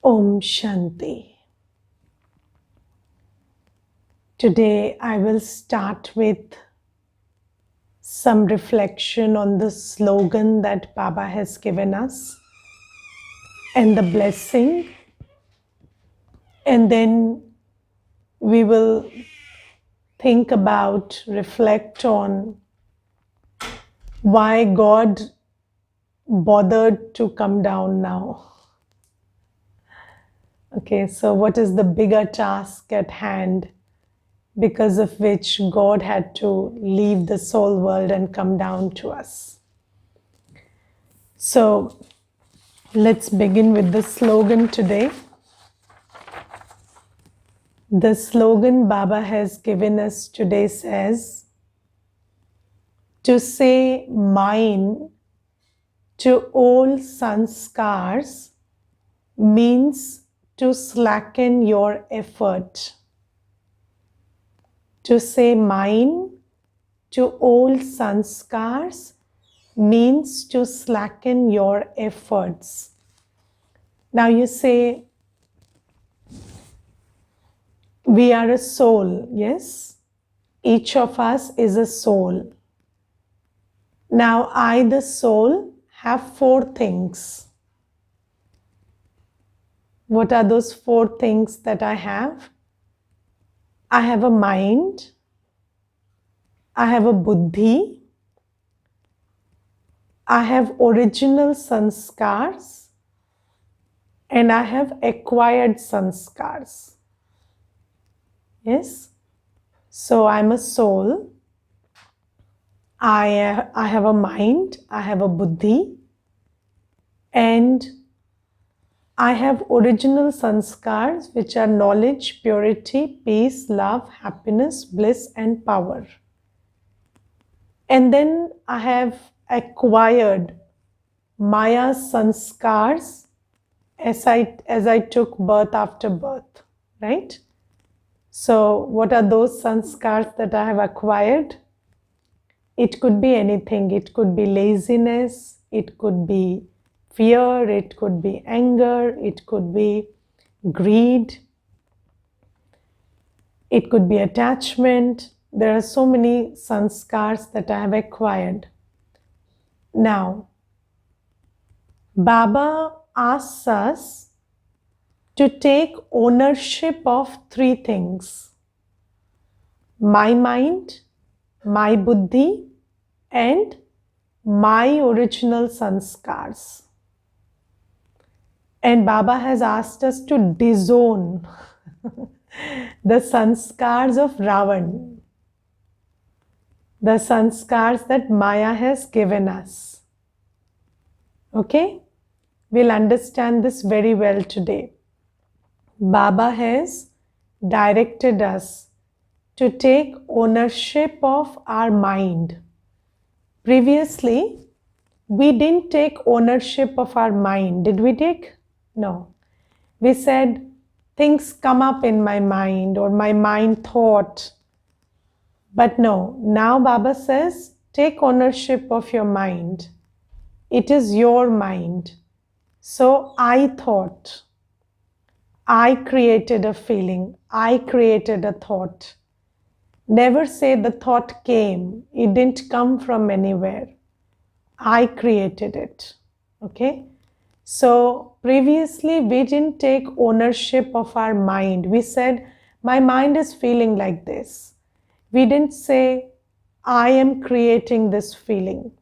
Om Shanti. Today I will start with some reflection on the slogan that Baba has given us and the blessing, and then we will think about, reflect on why God bothered to come down now. Okay, so what is the bigger task at hand because of which God had to leave the soul world and come down to us? So let's begin with the slogan today. The slogan Baba has given us today says, to say mine to all sanskars means to slacken your effort. To say mine to all sanskars means to slacken your efforts. Now you say, we are a soul, yes? Each of us is a soul. Now I, the soul, have 4 things. What are those 4 things that I have? I have a mind, I have a buddhi, I have original sanskars, and I have acquired sanskars. Yes? So I'm a soul, I have a mind, I have a buddhi, and I have original sanskars, which are knowledge, purity, peace, love, happiness, bliss, and power. And then I have acquired Maya's sanskars as I took birth after birth, right? So what are those sanskars that I have acquired? It could be anything. It could be laziness, it could be fear, it could be anger, it could be greed, it could be attachment. There are so many sanskars that I have acquired. Now, Baba asks us to take ownership of 3 things: my mind, my buddhi, and my original sanskars. And Baba has asked us to disown the sanskars of Ravan, the sanskars that Maya has given us. Okay? We'll understand this very well today. Baba has directed us to take ownership of our mind. Previously, we didn't take ownership of our mind. Did we take? No. We said, things come up in my mind, or my mind thought. But no, now Baba says, take ownership of your mind. It is your mind. So I thought, I created a feeling, I created a thought. Never say the thought came. It didn't come from anywhere. I created it. Okay? So previously we didn't take ownership of our mind. We said, my mind is feeling like this. We didn't say, I am creating this feeling.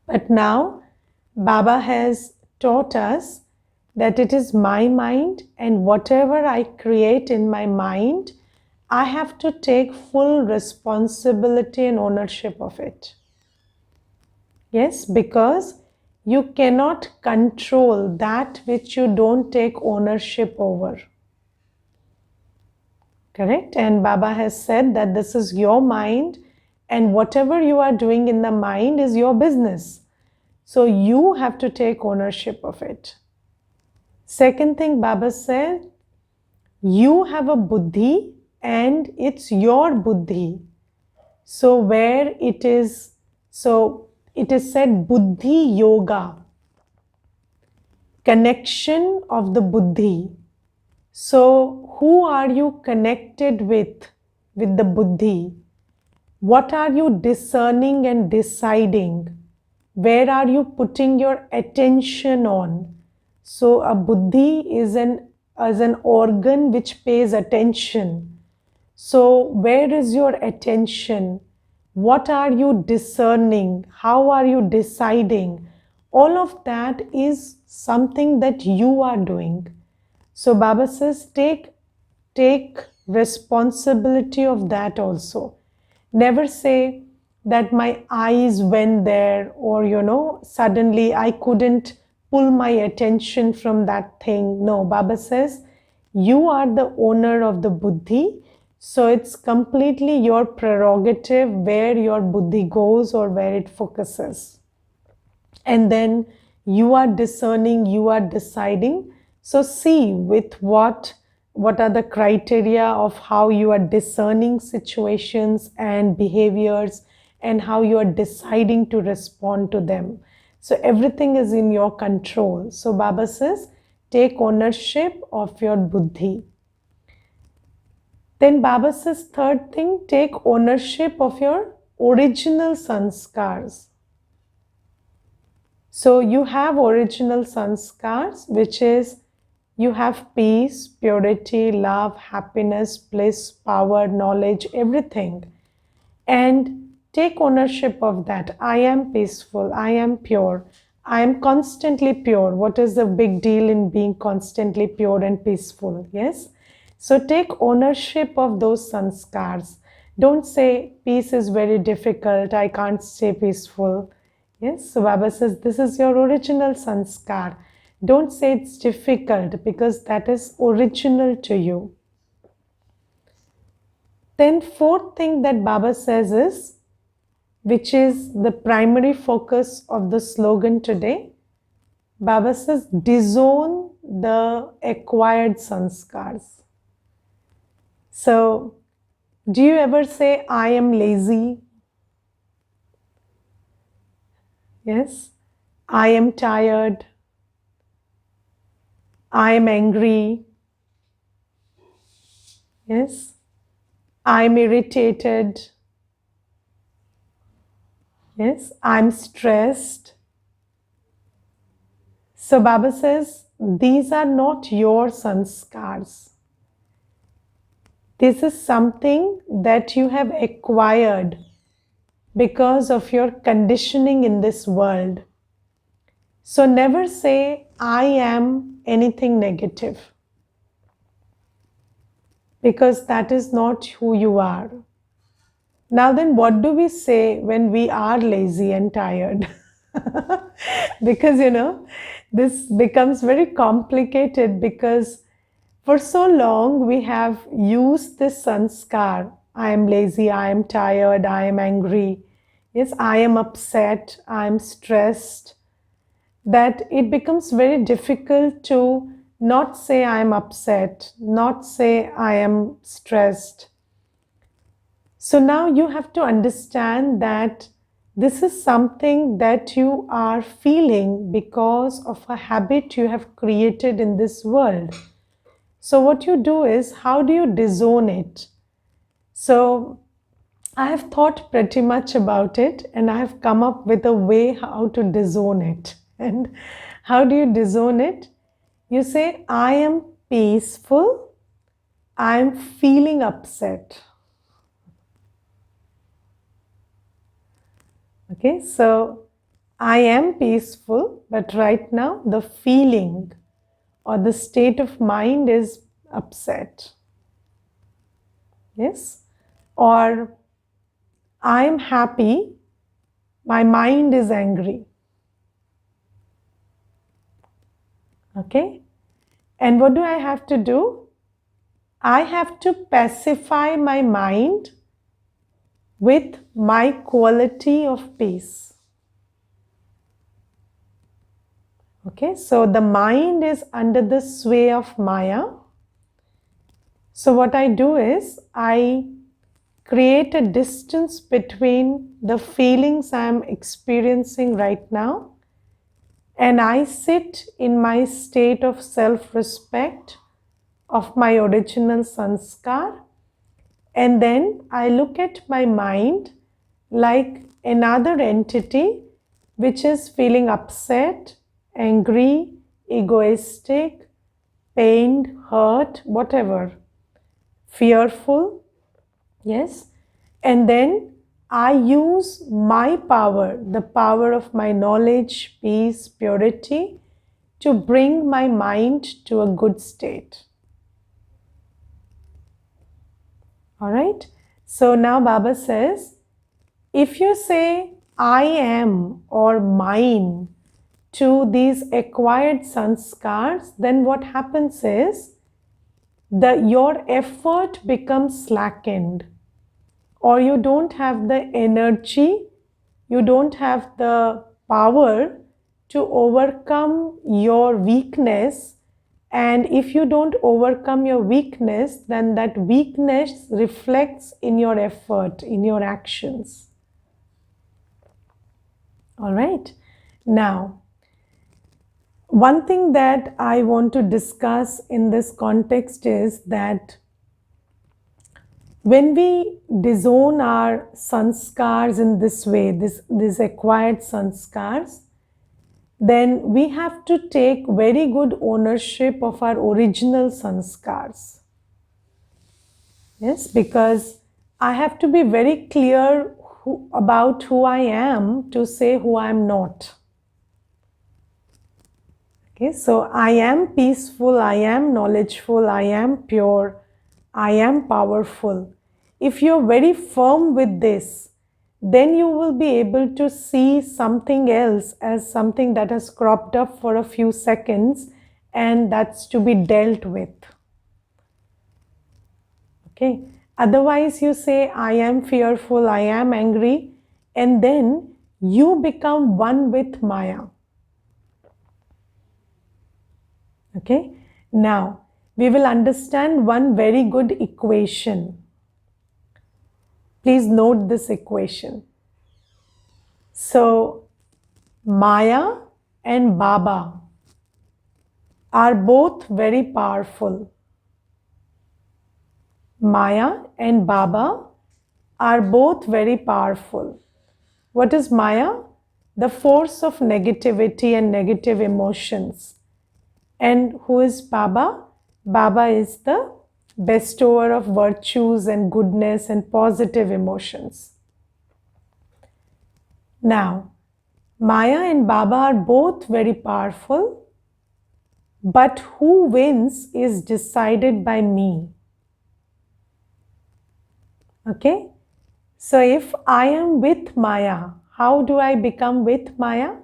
But now Baba has taught us that it is my mind, and whatever I create in my mind, I have to take full responsibility and ownership of it. Yes, because you cannot control that which you don't take ownership over. Correct? And Baba has said that this is your mind, and whatever you are doing in the mind is your business. So you have to take ownership of it. Second thing Baba said, you have a buddhi and it's your buddhi. So where it is, so it is said buddhi yoga. connection of the buddhi. So who are you connected with the buddhi? What are you discerning and deciding? Where are you putting your attention on? So a buddhi is an organ which pays attention. So where is your attention? What are you discerning? How are you deciding? All of that is something that you are doing. So Baba says, take responsibility of that also. Never say that my eyes went there, or suddenly I couldn't pull my attention from that thing. No, Baba says you are the owner of the buddhi. So it's completely your prerogative where your buddhi goes or where it focuses. And then you are discerning, you are deciding. So see with what are the criteria of how you are discerning situations and behaviors, and how you are deciding to respond to them. So everything is in your control. So Baba says, take ownership of your buddhi. Then Baba says, third thing, take ownership of your original sanskars. So you have original sanskars, which is you have peace, purity, love, happiness, bliss, power, knowledge, everything. And take ownership of that. I am peaceful. I am pure. I am constantly pure. What is the big deal in being constantly pure and peaceful? Yes. So take ownership of those sanskars. Don't say peace is very difficult. I can't stay peaceful. Yes. So Baba says this is your original sanskar. Don't say it's difficult, because that is original to you. Then fourth thing that Baba says is, which is the primary focus of the slogan today, Baba says, disown the acquired sanskars. So, do you ever say, I am lazy? Yes. I am tired. I am angry. Yes. I am irritated. Yes. I am stressed. So Baba says, these are not your sanskars. This is something that you have acquired because of your conditioning in this world. So never say, I am anything negative, because that is not who you are. Now then, what do we say when we are lazy and tired? Because, this becomes very complicated, because for so long we have used this sanskar. I am lazy, I am tired, I am angry. Yes, I am upset, I am stressed. That it becomes very difficult to not say I am upset, not say I am stressed. So now you have to understand that this is something that you are feeling because of a habit you have created in this world. So what you do is, how do you disown it? So I have thought pretty much about it, and I have come up with a way how to disown it. And how do you disown it? You say, I am peaceful, I am feeling upset. Okay, so I am peaceful, but right now the feeling or the state of mind is upset. Yes, or I am happy, my mind is angry. Okay, and what do I have to do? I have to pacify my mind with my quality of peace. Okay, so the mind is under the sway of Maya. So what I do is, I create a distance between the feelings I am experiencing right now and I sit in my state of self-respect of my original sanskar, and then I look at my mind like another entity which is feeling upset, angry, egoistic, pained, hurt, whatever, fearful, yes, and then I use my power, the power of my knowledge, peace, purity, to bring my mind to a good state. All right. So now Baba says, if you say I am or mine to these acquired sanskars, then what happens is your effort becomes slackened, or you don't have the energy, you don't have the power to overcome your weakness. And if you don't overcome your weakness, then that weakness reflects in your effort, in your actions. All right. Now, one thing that I want to discuss in this context is that when we disown our sanskars in this way, these acquired sanskars, then we have to take very good ownership of our original sanskars. Yes, because I have to be very clear about who I am to say who I am not. Okay, so I am peaceful, I am knowledgeful, I am pure, I am powerful. If you're very firm with this, then you will be able to see something else as something that has cropped up for a few seconds, and that's to be dealt with. Okay. Otherwise, you say, I am fearful, I am angry, and then you become one with Maya. Okay. Now, we will understand one very good equation. Please note this equation. So, Maya and Baba are both very powerful. Maya and Baba are both very powerful. What is Maya? The force of negativity and negative emotions. And who is Baba? Baba is the bestower of virtues and goodness and positive emotions. Now, Maya and Baba are both very powerful, but who wins is decided by me. Okay? So if I am with Maya, how do I become with Maya?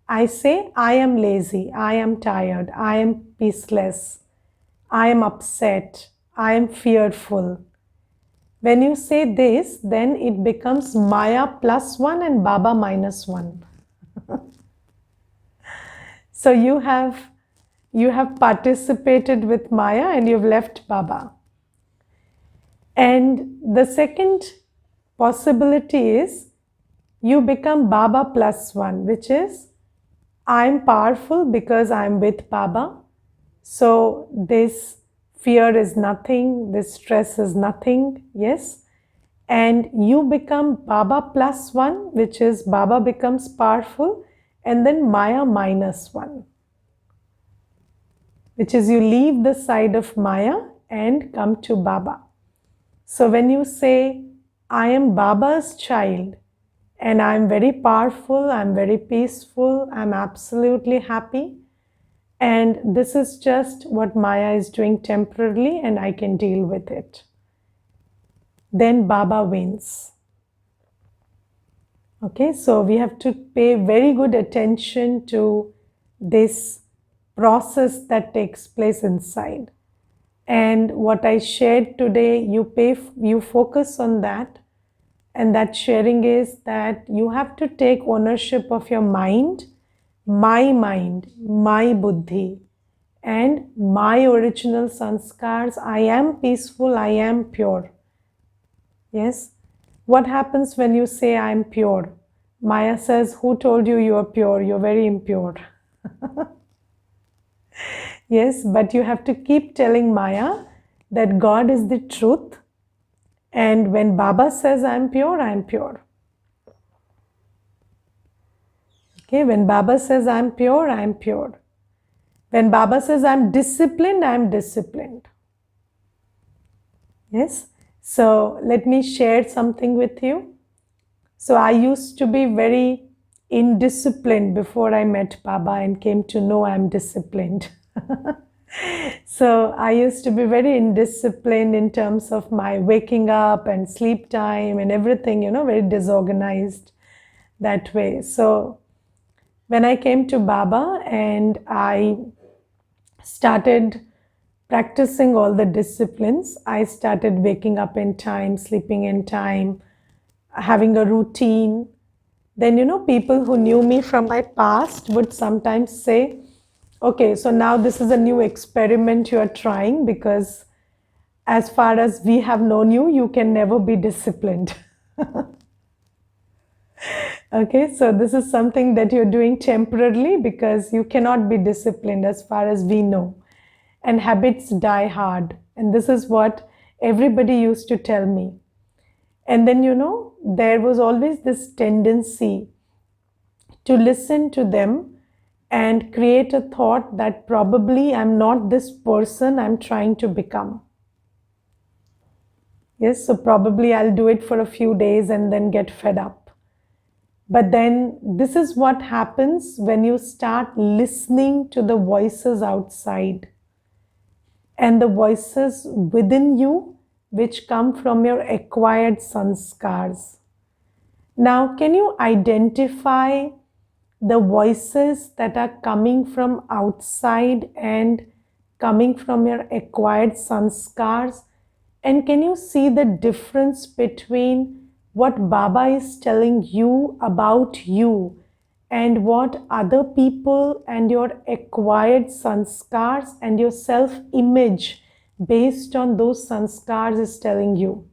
I say, I am lazy, I am tired, I am peaceless, I am upset, I am fearful. When you say this, then it becomes Maya +1 and Baba -1. So you have participated with Maya and you've left Baba. And the second possibility is you become Baba +1, which is I'm powerful because I'm with Baba. So this fear is nothing, this stress is nothing, yes. And you become Baba +1, which is Baba becomes powerful, and then Maya -1, which is you leave the side of Maya and come to Baba. So when you say, I am Baba's child, and I'm very powerful, I'm very peaceful, I'm absolutely happy, and this is just what Maya is doing temporarily and I can deal with it, then Baba wins. Okay, so we have to pay very good attention to this process that takes place inside. And what I shared today, you focus on that. And that sharing is that you have to take ownership of your mind, my buddhi, and my original sanskars. I am peaceful, I am pure. Yes. What happens when you say I am pure? Maya says, who told you you are pure? You're very impure. Yes, but you have to keep telling Maya that God is the truth. And when Baba says I'm pure, I'm pure. Okay, when Baba says I'm pure, I'm pure. When Baba says I'm disciplined, I'm disciplined. Yes. So let me share something with you. So I used to be very indisciplined before I met Baba and came to know I'm disciplined. So I used to be very indisciplined in terms of my waking up and sleep time and everything, very disorganized that way. So when I came to Baba and I started practicing all the disciplines, I started waking up in time, sleeping in time, having a routine. Then, people who knew me from my past would sometimes say, okay, so now this is a new experiment you are trying because as far as we have known you, you can never be disciplined. Okay, so this is something that you're doing temporarily because you cannot be disciplined as far as we know. And habits die hard. And this is what everybody used to tell me. And then, there was always this tendency to listen to them and create a thought that probably I'm not this person I'm trying to become. Yes, so probably I'll do it for a few days and then get fed up. But then this is what happens when you start listening to the voices outside and the voices within you which come from your acquired sanskars. Now, can you identify the voices that are coming from outside and coming from your acquired sanskars? And can you see the difference between what Baba is telling you about you and what other people and your acquired sanskars and your self-image based on those sanskars is telling you?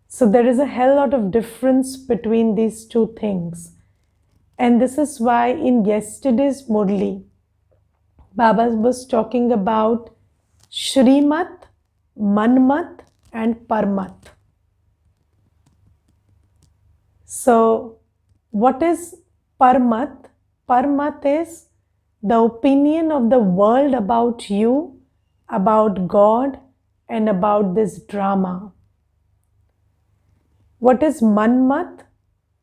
So there is a hell lot of difference between these two things. And this is why in yesterday's Murli, Baba was talking about Shrimat, Manmat and Parmat. So what is Parmat? Parmat is the opinion of the world about you, about God and about this drama. What is Manmat?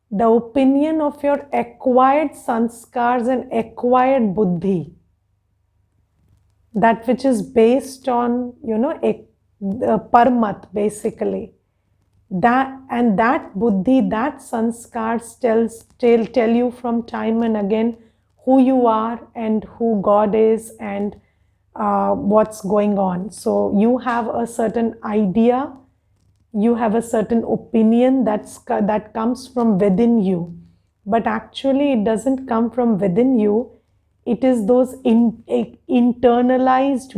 The opinion of your acquired sanskars and acquired buddhi. That which is based on, parmat basically. That buddhi, that sanskars tell you from time and again who you are and who God is and what's going on. So you have a certain idea, you have a certain opinion that comes from within you, but actually it doesn't come from within you. It is those internalized,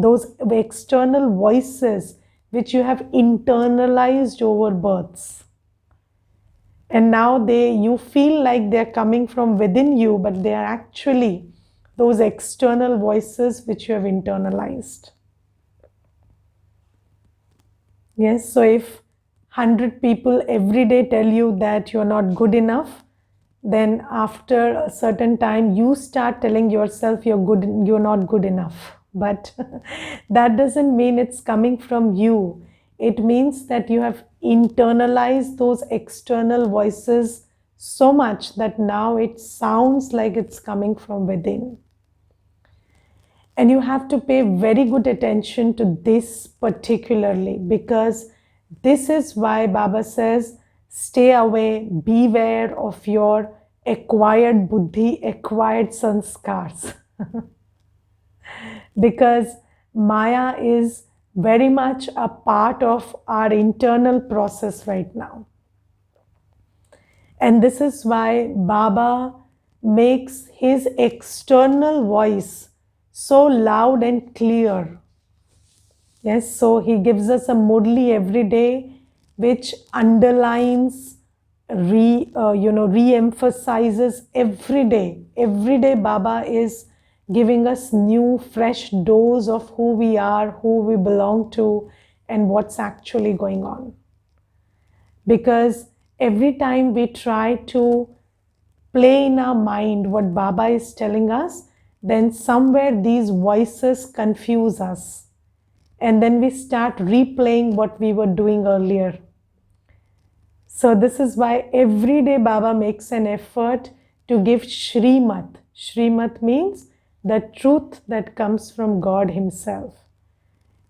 those external voices which you have internalized over births. And now you feel like they're coming from within you, but they are actually those external voices which you have internalized. Yes, so if 100 people every day tell you that you're not good enough, then after a certain time you start telling yourself you're not good enough. But that doesn't mean it's coming from you. It means that you have internalized those external voices so much that now it sounds like it's coming from within. And you have to pay very good attention to this particularly, because this is why Baba says, stay away, beware of your acquired buddhi, acquired sanskars. Because Maya is very much a part of our internal process right now. And this is why Baba makes his external voice so loud and clear. Yes, so he gives us a Murli every day which underlines re-emphasizes every day. Every day Baba is giving us new fresh dose of who we are, who we belong to, and what's actually going on. Because every time we try to play in our mind what Baba is telling us, then somewhere these voices confuse us. And then we start replaying what we were doing earlier. So this is why every day Baba makes an effort to give Shrimat. Shrimat means the truth that comes from God Himself.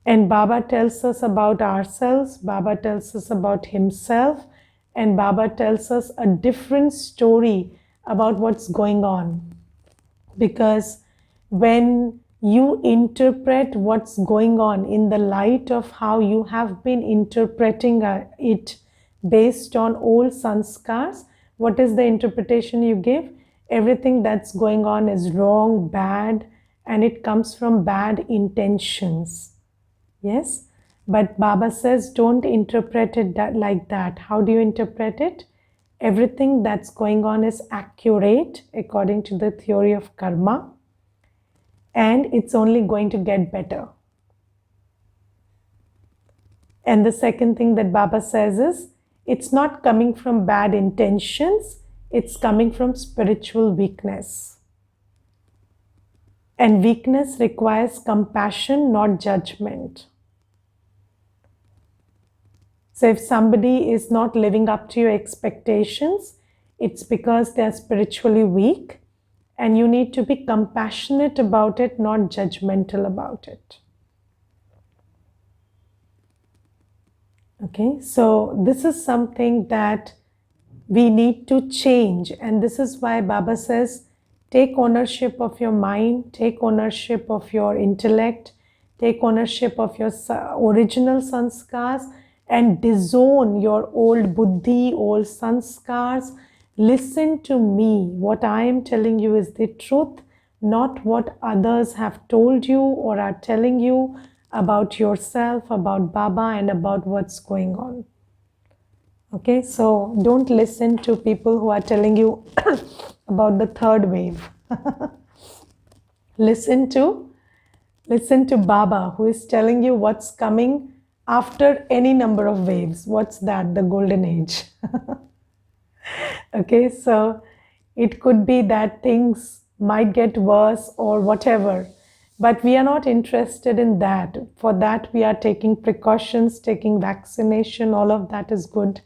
And Baba tells us about ourselves, Baba tells us about Himself, and Baba tells us a different story about what's going on. Because when you interpret what's going on in the light of how you have been interpreting it based on old sanskars, what is the interpretation you give? Everything that's going on is wrong, bad, and it comes from bad intentions. Yes? But Baba says, don't interpret it like that. How do you interpret it? Everything that's going on is accurate according to the theory of karma, and it's only going to get better. And the second thing that Baba says is, it's not coming from bad intentions, it's coming from spiritual weakness. And weakness requires compassion, not judgment. So if somebody is not living up to your expectations, it's because they are spiritually weak, and you need to be compassionate about it, not judgmental about it. Okay, so this is something that we need to change, and this is why Baba says, take ownership of your mind, take ownership of your intellect, take ownership of your original sanskars, and disown your old buddhi, old sanskars. Listen to me. What I am telling you is the truth, not what others have told you or are telling you about yourself, about Baba, and about what's going on. Okay, so don't listen to people who are telling you about the third wave. Listen to Baba, who is telling you what's coming after any number of waves. What's that? The golden age. Okay, so it could be that things might get worse or whatever, but we are not interested in that. For that, we are taking precautions, taking vaccination, all of that is good.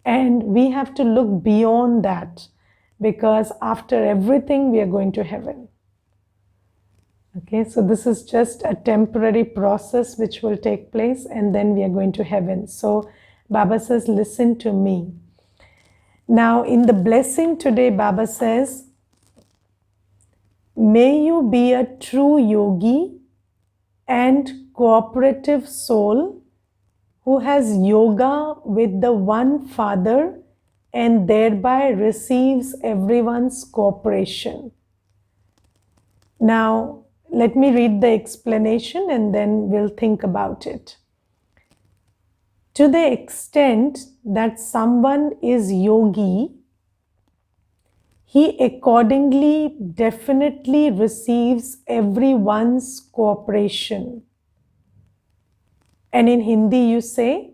And we have to look beyond that, because after everything, we are going to heaven. Okay, so this is just a temporary process which will take place, and then we are going to heaven. So Baba says, listen to me. Now in the blessing today, Baba says, may you be a true yogi and cooperative soul who has yoga with the one Father and thereby receives everyone's cooperation. Now, let me read the explanation and then we'll think about it. To the extent that someone is yogi, he accordingly definitely receives everyone's cooperation. And in Hindi you say,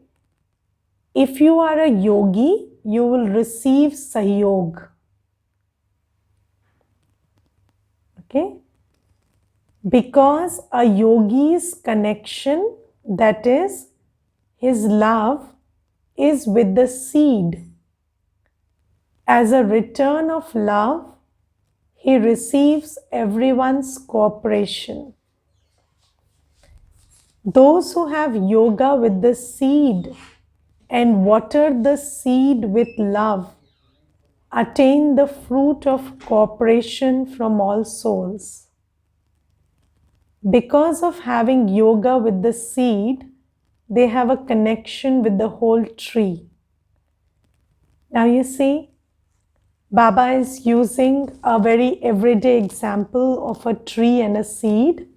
if you are a yogi, you will receive sahyog. Okay? Because a yogi's connection, that is, his love, is with the seed. As a return of love, he receives everyone's cooperation. Those who have yoga with the seed and water the seed with love attain the fruit of cooperation from all souls. Because of having yoga with the seed, they have a connection with the whole tree. Now you see, Baba is using a very everyday example of a tree and a seed.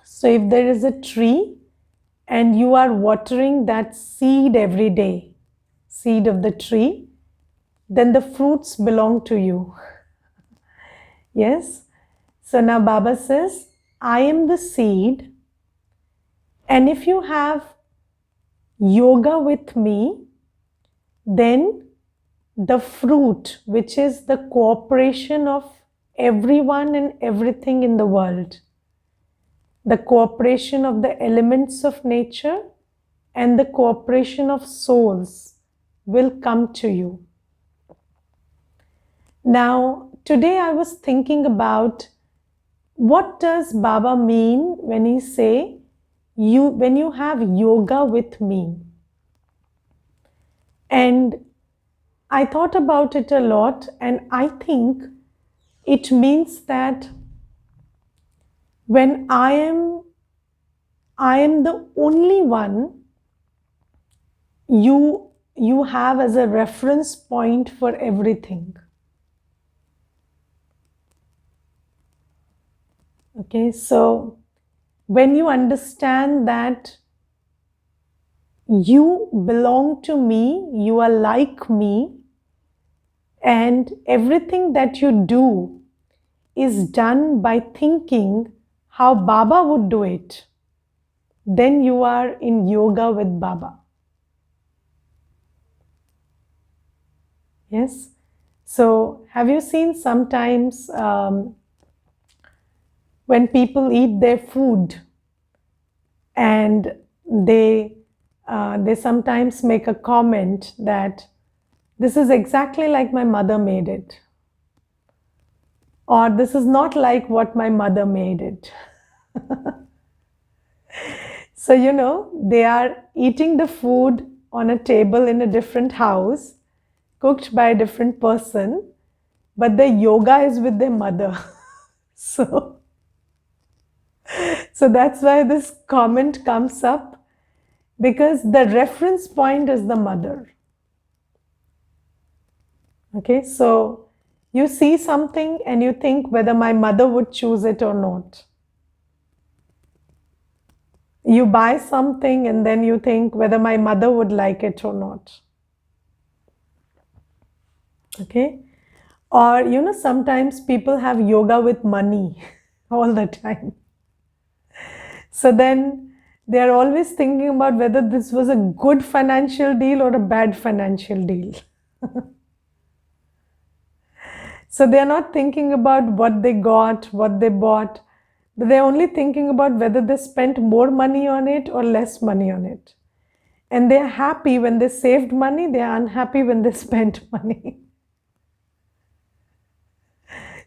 So if there is a tree and you are watering that seed every day, seed of the tree, then the fruits belong to you. Yes? So now Baba says, I am the seed, and if you have yoga with me, then the fruit, which is the cooperation of everyone and everything in the world, the cooperation of the elements of nature and the cooperation of souls, will come to you. Now, today I was thinking about what does Baba mean when he say, when you have yoga with me. And I thought about it a lot, and I think it means that when I am the only one you have as a reference point for everything. Okay, so when you understand that you belong to me, you are like me, and everything that you do is done by thinking how Baba would do it, then you are in yoga with Baba. Yes? So, have you seen sometimes when people eat their food and they sometimes make a comment that this is exactly like my mother made it, or this is not like what my mother made it. So, they are eating the food on a table in a different house, cooked by a different person, but the yoga is with their mother. So that's why this comment comes up, because the reference point is the mother. Okay, so you see something and you think whether my mother would choose it or not. You buy something and then you think whether my mother would like it or not. Okay, or sometimes people have yoga with money all the time. So then they are always thinking about whether this was a good financial deal or a bad financial deal. So they are not thinking about what they got, what they bought, but they're only thinking about whether they spent more money on it or less money on it. And they're happy when they saved money, they're unhappy when they spent money.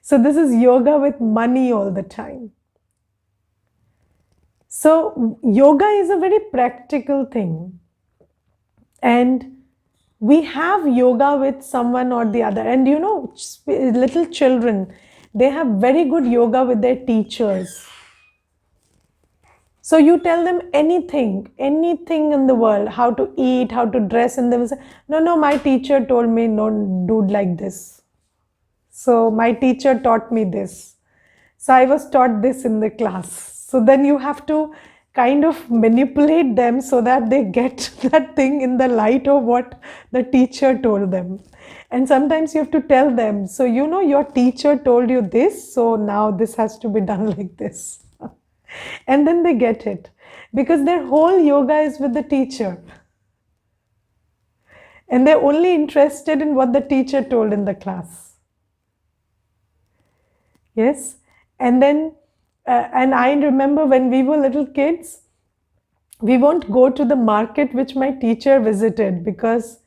So this is yoga with money all the time. So yoga is a very practical thing. And we have yoga with someone or the other. And little children, they have very good yoga with their teachers. So you tell them anything in the world, how to eat, how to dress, and they will say, no, my teacher told me, no, do like this. So my teacher taught me this. So I was taught this in the class. So then you have to kind of manipulate them so that they get that thing in the light of what the teacher told them. And sometimes you have to tell them, so your teacher told you this, so now this has to be done like this. And then they get it, because their whole yoga is with the teacher. And they're only interested in what the teacher told in the class. Yes? And then, and I remember when we were little kids, we won't go to the market which my teacher visited, because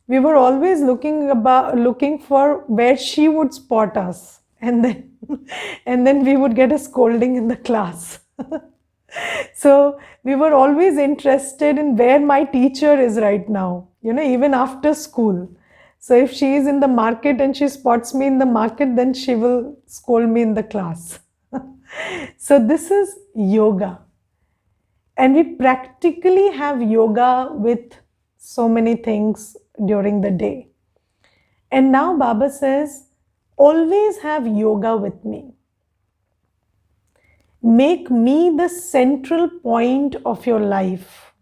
we were always looking for where she would spot us, and then we would get a scolding in the class. So we were always interested in where my teacher is right now, even after school. So if she is in the market and she spots me in the market, then she will scold me in the class. So this is yoga. And we practically have yoga with so many things during the day. And now Baba says, always have yoga with me. Make me the central point of your life.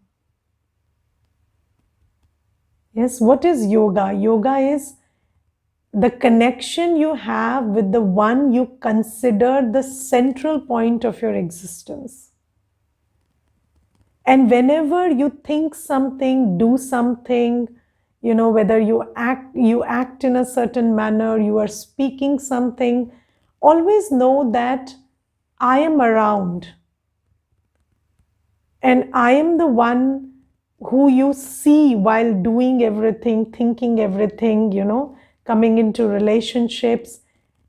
Yes, what is yoga? Yoga is the connection you have with the one you consider the central point of your existence. And whenever you think something, do something, whether you act in a certain manner, you are speaking something, always know that I am around. And I am the one who you see while doing everything, thinking everything, coming into relationships.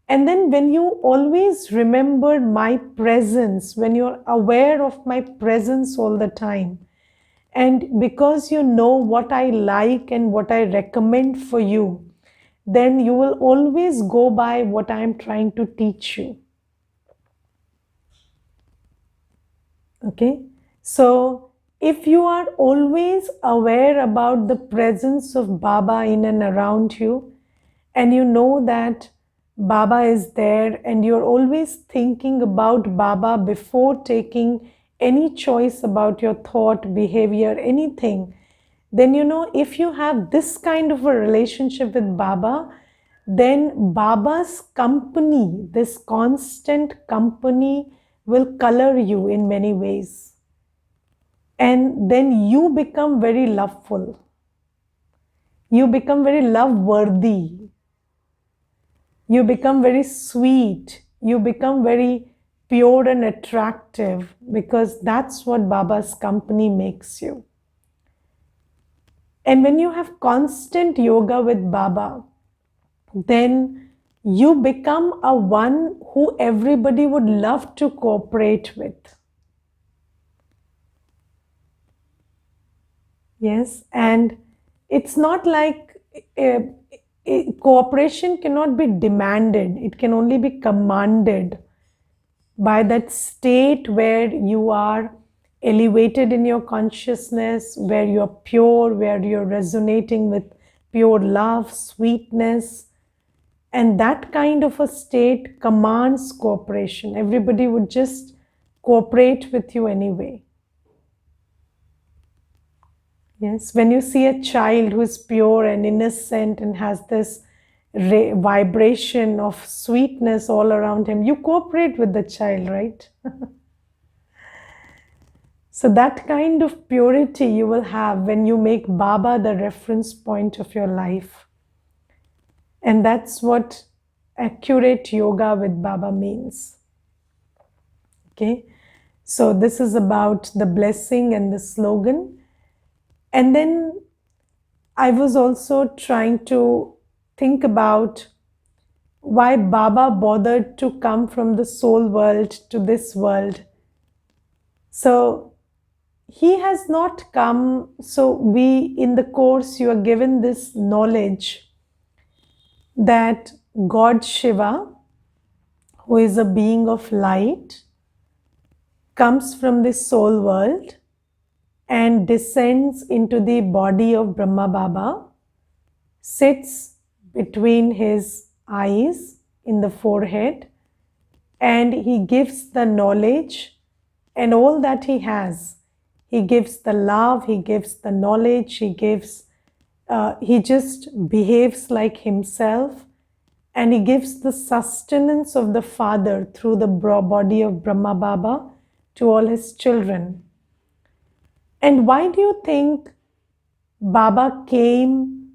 And then when you always remember my presence, when you're aware of my presence all the time, and because you know what I like and what I recommend for you, then you will always go by what I'm trying to teach you. Okay? So, if you are always aware about the presence of Baba in and around you, and you know that Baba is there, and you're always thinking about Baba before taking any choice about your thought, behavior, anything, then if you have this kind of a relationship with Baba, then Baba's company, this constant company, will color you in many ways. And then you become very loveful. You become very love-worthy. You become very sweet. You become very pure and attractive, because that's what Baba's company makes you. And when you have constant yoga with Baba, then you become a one who everybody would love to cooperate with. Yes, and it's not like cooperation cannot be demanded, it can only be commanded by that state where you are elevated in your consciousness, where you're pure, where you're resonating with pure love, sweetness. And that kind of a state commands cooperation. Everybody would just cooperate with you anyway. Yes, when you see a child who is pure and innocent and has this vibration of sweetness all around him, you cooperate with the child, right? So that kind of purity you will have when you make Baba the reference point of your life. And that's what accurate yoga with Baba means. Okay, so this is about the blessing and the slogan. And then I was also trying to think about why Baba bothered to come from the soul world to this world. So he has not come, so in the course you are given this knowledge that God Shiva, who is a being of light, comes from the soul world and descends into the body of Brahma Baba, sits between his eyes in the forehead, and he gives the knowledge and all that he has. He gives the love, he gives the knowledge, he just behaves like himself, and he gives the sustenance of the Father through the body of Brahma Baba to all his children. And why do you think Baba came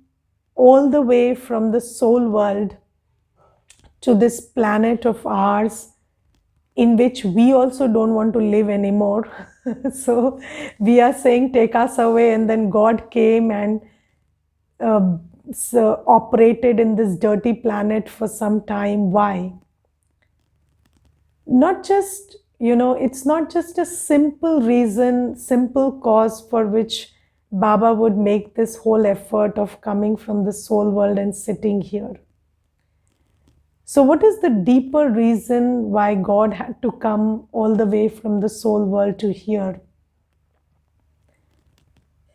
all the way from the soul world to this planet of ours, in which we also don't want to live anymore? So we are saying, take us away, and then God came and operated in this dirty planet for some time. Why? Not just, it's not just a simple reason, simple cause for which Baba would make this whole effort of coming from the soul world and sitting here. So what is the deeper reason why God had to come all the way from the soul world to here?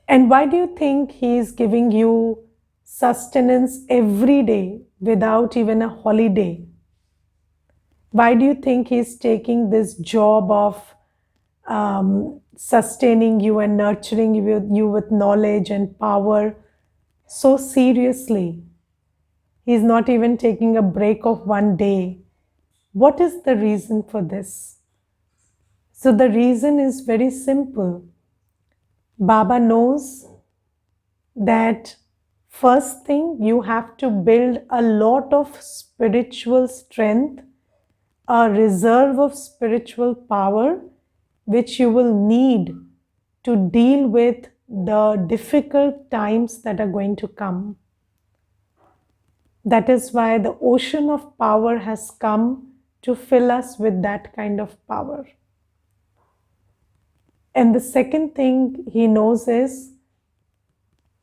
And why do you think he is giving you sustenance every day without even a holiday? Why do you think he's taking this job of sustaining you and nurturing you with knowledge and power so seriously? He's not even taking a break of one day. What is the reason for this? So the reason is very simple. Baba knows that first thing, you have to build a lot of spiritual strength, a reserve of spiritual power, which you will need to deal with the difficult times that are going to come. That is why the ocean of power has come to fill us with that kind of power. And the second thing he knows is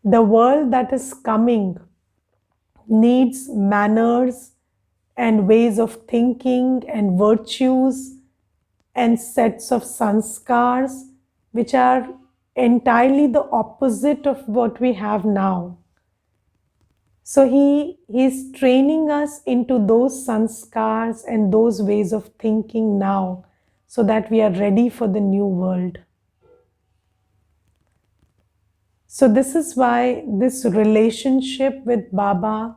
the world that is coming needs manners and ways of thinking and virtues and sets of sanskars which are entirely the opposite of what we have now. So he is training us into those sanskars and those ways of thinking now so that we are ready for the new world. So this is why this relationship with Baba,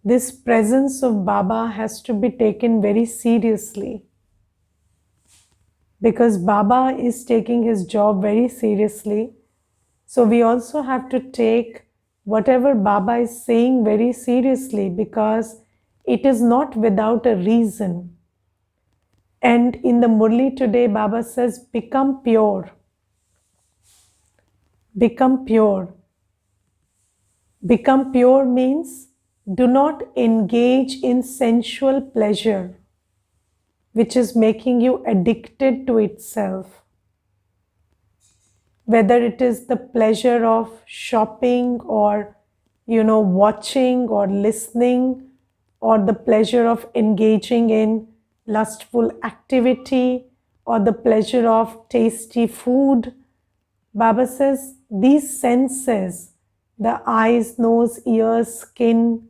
this presence of Baba has to be taken very seriously. Because Baba is taking his job very seriously. So we also have to take whatever Baba is saying very seriously, because it is not without a reason. And in the Murli today, Baba says, become pure. Become pure. Become pure means do not engage in sensual pleasure, which is making you addicted to itself. Whether it is the pleasure of shopping or, watching or listening, or the pleasure of engaging in lustful activity, or the pleasure of tasty food. Baba says these senses, the eyes, nose, ears, skin,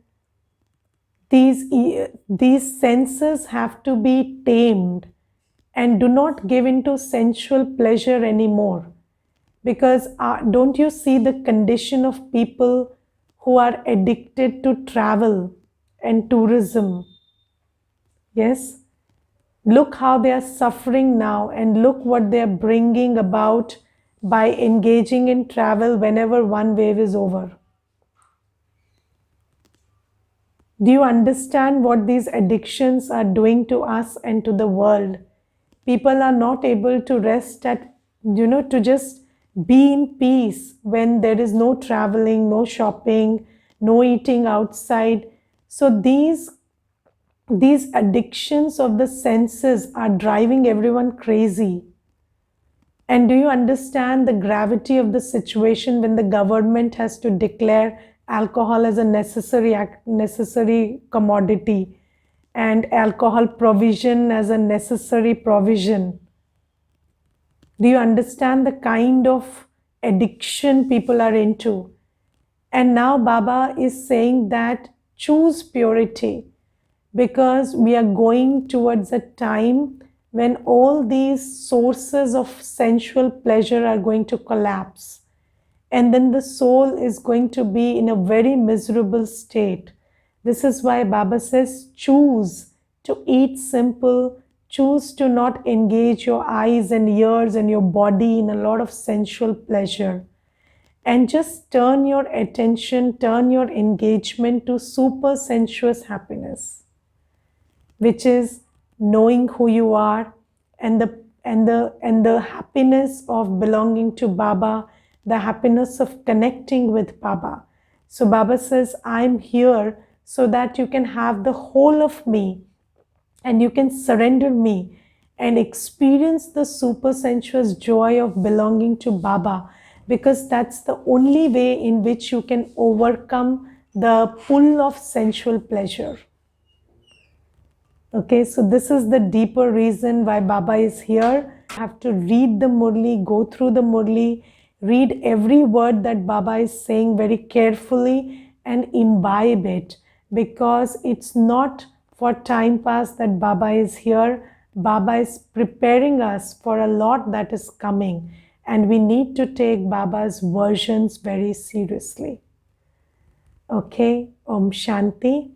these senses have to be tamed and do not give into sensual pleasure anymore. Because don't you see the condition of people who are addicted to travel and tourism? Yes? Look how they are suffering now, and look what they are bringing about by engaging in travel whenever one wave is over. Do you understand what these addictions are doing to us and to the world? People are not able to rest at, to just be in peace when there is no traveling, no shopping, no eating outside. So these addictions of the senses are driving everyone crazy. And do you understand the gravity of the situation when the government has to declare alcohol as a necessary commodity and alcohol provision as a necessary provision? Do you understand the kind of addiction people are into? And now Baba is saying that choose purity, because we are going towards a time when all these sources of sensual pleasure are going to collapse. And then the soul is going to be in a very miserable state. This is why Baba says, choose to eat simple, choose to not engage your eyes and ears and your body in a lot of sensual pleasure. And just turn your attention, turn your engagement to super sensuous happiness, which is knowing who you are, and the happiness of belonging to Baba, the happiness of connecting with Baba. So Baba says, I'm here so that you can have the whole of me and you can surrender me and experience the super sensuous joy of belonging to Baba, because that's the only way in which you can overcome the pull of sensual pleasure. Okay, so this is the deeper reason why Baba is here. You have to read the Murli, go through the Murli, read every word that Baba is saying very carefully and imbibe it, because it's not for time pass that Baba is here. Baba is preparing us for a lot that is coming, and we need to take Baba's versions very seriously. Okay, Om Shanti.